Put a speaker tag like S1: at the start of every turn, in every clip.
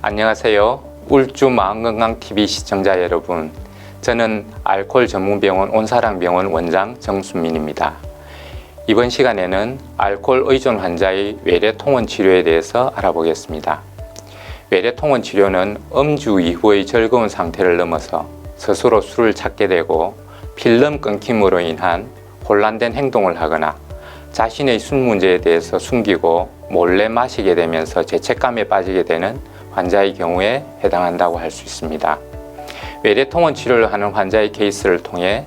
S1: 안녕하세요. 울주 마음건강TV 시청자 여러분. 저는 알코올 전문병원 온사랑병원 원장 정순민입니다. 이번 시간에는 알코올 의존 환자의 외래통원 치료에 대해서 알아보겠습니다. 외래통원 치료는 음주 이후의 즐거운 상태를 넘어서 스스로 술을 찾게 되고 필름 끊김으로 인한 혼란된 행동을 하거나 자신의 술 문제에 대해서 숨기고 몰래 마시게 되면서 죄책감에 빠지게 되는 환자의 경우에 해당한다고 할 수 있습니다. 외래통원 치료를 하는 환자의 케이스를 통해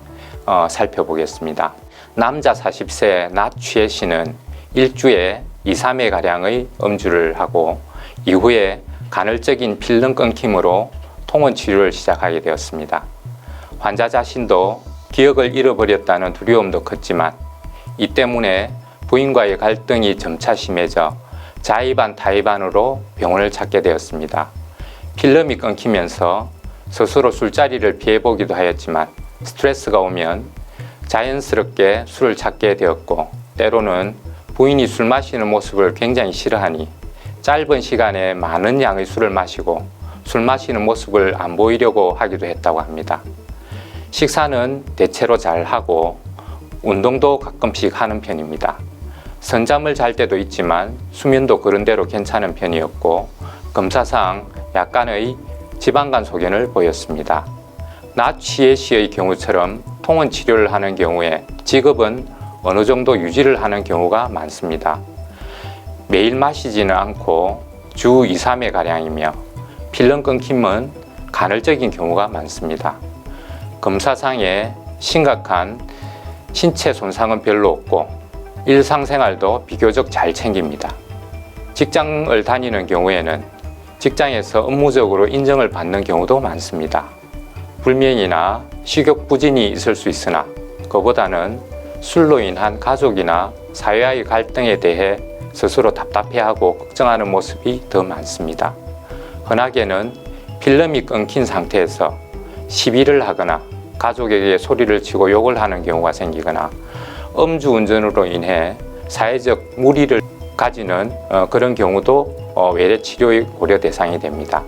S1: 살펴보겠습니다. 남자 40세 낮 취혜 씨는 일주에 2~3회가량의 음주를 하고 이후에 간헐적인 필름 끊김으로 통원 치료를 시작하게 되었습니다. 환자 자신도 기억을 잃어버렸다는 두려움도 컸지만 이 때문에 부인과의 갈등이 점차 심해져 자의반 타의반으로 병원을 찾게 되었습니다. 필름이 끊기면서 스스로 술자리를 피해보기도 하였지만 스트레스가 오면 자연스럽게 술을 찾게 되었고 때로는 부인이 술 마시는 모습을 굉장히 싫어하니 짧은 시간에 많은 양의 술을 마시고 술 마시는 모습을 안 보이려고 하기도 했다고 합니다. 식사는 대체로 잘 하고 운동도 가끔씩 하는 편입니다. 선잠을 잘 때도 있지만 수면도 그런대로 괜찮은 편이었고 검사상 약간의 지방간 소견을 보였습니다. 낮 취혜 씨의 경우처럼 통원 치료를 하는 경우에 직업은 어느 정도 유지를 하는 경우가 많습니다. 매일 마시지는 않고 주 2~3회가량이며 필름 끊김은 간헐적인 경우가 많습니다. 검사상에 심각한 신체 손상은 별로 없고 일상생활도 비교적 잘 챙깁니다. 직장을 다니는 경우에는 직장에서 업무적으로 인정을 받는 경우도 많습니다. 불면이나 식욕 부진이 있을 수 있으나 그보다는 술로 인한 가족이나 사회와의 갈등에 대해 스스로 답답해하고 걱정하는 모습이 더 많습니다. 흔하게는 필름이 끊긴 상태에서 시비를 하거나 가족에게 소리를 치고 욕을 하는 경우가 생기거나 음주운전으로 인해 사회적 물의를 가지는 그런 경우도 외래 치료의 고려 대상이 됩니다.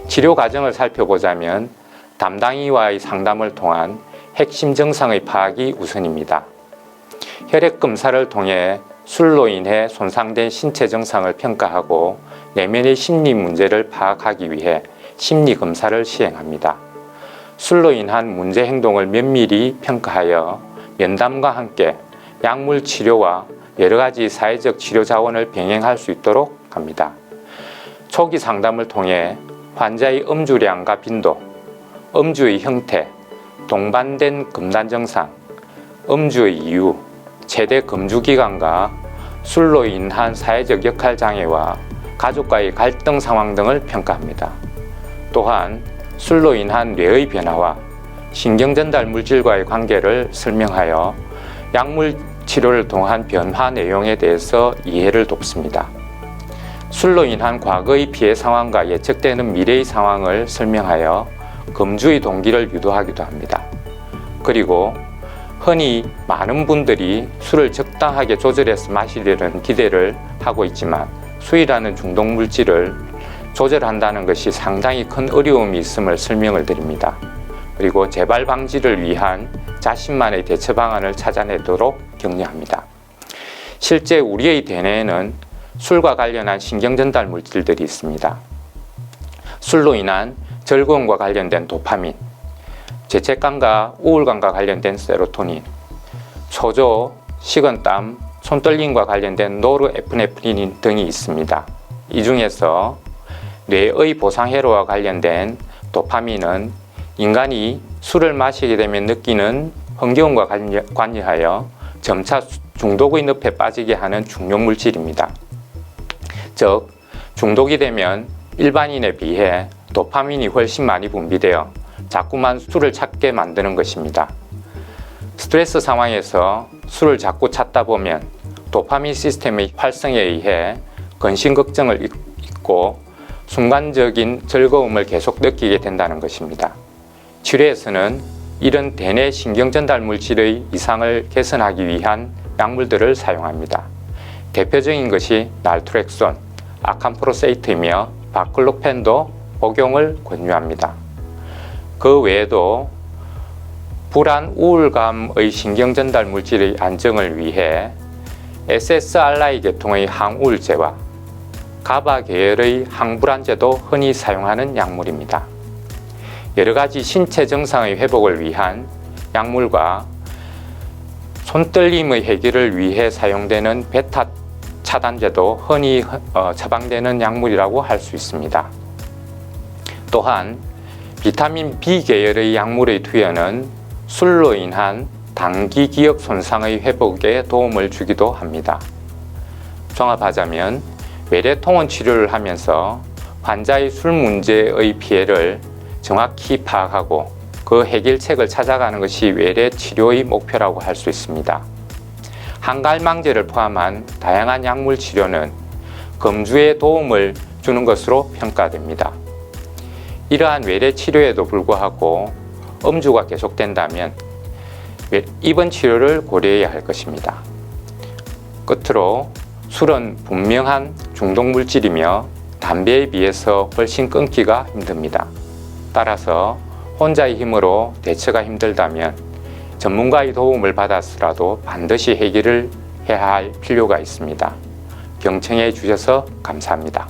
S1: 치료 과정을 살펴보자면 담당의와의 상담을 통한 핵심 증상의 파악이 우선입니다. 혈액 검사를 통해 술로 인해 손상된 신체 증상을 평가하고 내면의 심리 문제를 파악하기 위해 심리 검사를 시행합니다. 술로 인한 문제 행동을 면밀히 평가하여 면담과 함께 약물 치료와 여러 가지 사회적 치료 자원을 병행할 수 있도록 합니다. 초기 상담을 통해 환자의 음주량과 빈도, 음주의 형태, 동반된 금단 증상, 음주의 이유, 최대 금주 기간과 술로 인한 사회적 역할 장애와 가족과의 갈등 상황 등을 평가합니다. 또한 술로 인한 뇌의 변화와 신경전달 물질과의 관계를 설명하여 약물 치료를 통한 변화 내용에 대해서 이해를 돕습니다. 술로 인한 과거의 피해 상황과 예측되는 미래의 상황을 설명하여 금주의 동기를 유도하기도 합니다. 그리고 흔히 많은 분들이 술을 적당하게 조절해서 마시려는 기대를 하고 있지만 술이라는 중독 물질을 조절한다는 것이 상당히 큰 어려움이 있음을 설명을 드립니다. 그리고 재발 방지를 위한 자신만의 대처 방안을 찾아내도록 격려합니다. 실제 우리의 대뇌에는 술과 관련한 신경전달 물질들이 있습니다. 술로 인한 즐거움과 관련된 도파민, 죄책감과 우울감과 관련된 세로토닌, 초조, 식은땀, 손떨림과 관련된 노르에프네프린 등이 있습니다. 이 중에서 뇌의 보상회로와 관련된 도파민은 인간이 술을 마시게 되면 느끼는 흥겨움과 관여하여 점차 중독의 늪에 빠지게 하는 중요 물질입니다. 즉, 중독이 되면 일반인에 비해 도파민이 훨씬 많이 분비되어 자꾸만 술을 찾게 만드는 것입니다. 스트레스 상황에서 술을 자꾸 찾다 보면 도파민 시스템의 활성에 의해 근심 걱정을 잊고 순간적인 즐거움을 계속 느끼게 된다는 것입니다. 치료에서는 이런 대뇌 신경전달 물질의 이상을 개선하기 위한 약물들을 사용합니다. 대표적인 것이 날트렉손, 아캄프로세이트이며 바클로펜도 복용을 권유합니다. 그 외에도 불안, 우울감의 신경전달 물질의 안정을 위해 SSRI 계통의 항우울제와 가바 계열의 항불안제도 흔히 사용하는 약물입니다. 여러 가지 신체 정상의 회복을 위한 약물과 손떨림의 해결을 위해 사용되는 베타 차단제도 흔히 처방되는 약물이라고 할 수 있습니다. 또한 비타민 B 계열의 약물의 투여는 술로 인한 단기 기억 손상의 회복에 도움을 주기도 합니다. 종합하자면 외래통원 치료를 하면서 환자의 술 문제의 피해를 정확히 파악하고 그 해결책을 찾아가는 것이 외래 치료의 목표라고 할 수 있습니다. 항갈망제를 포함한 다양한 약물 치료는 검주에 도움을 주는 것으로 평가됩니다. 이러한 외래 치료에도 불구하고 음주가 계속된다면 입원 치료를 고려해야 할 것입니다. 끝으로 술은 분명한 중독 물질이며 담배에 비해서 훨씬 끊기가 힘듭니다. 따라서 혼자의 힘으로 대처가 힘들다면 전문가의 도움을 받아서라도 반드시 해결을 해야 할 필요가 있습니다. 경청해 주셔서 감사합니다.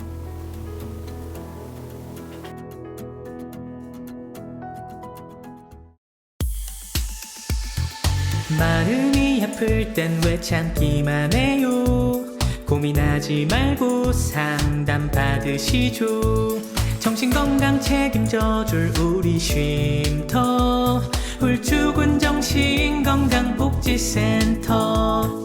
S2: 마음이 아플 땐 왜 참기만 해요. 고민하지 말고 상담 받으시죠. 정신건강 책임져줄 우리 쉼터 훌쭉은 정신건강복지센터.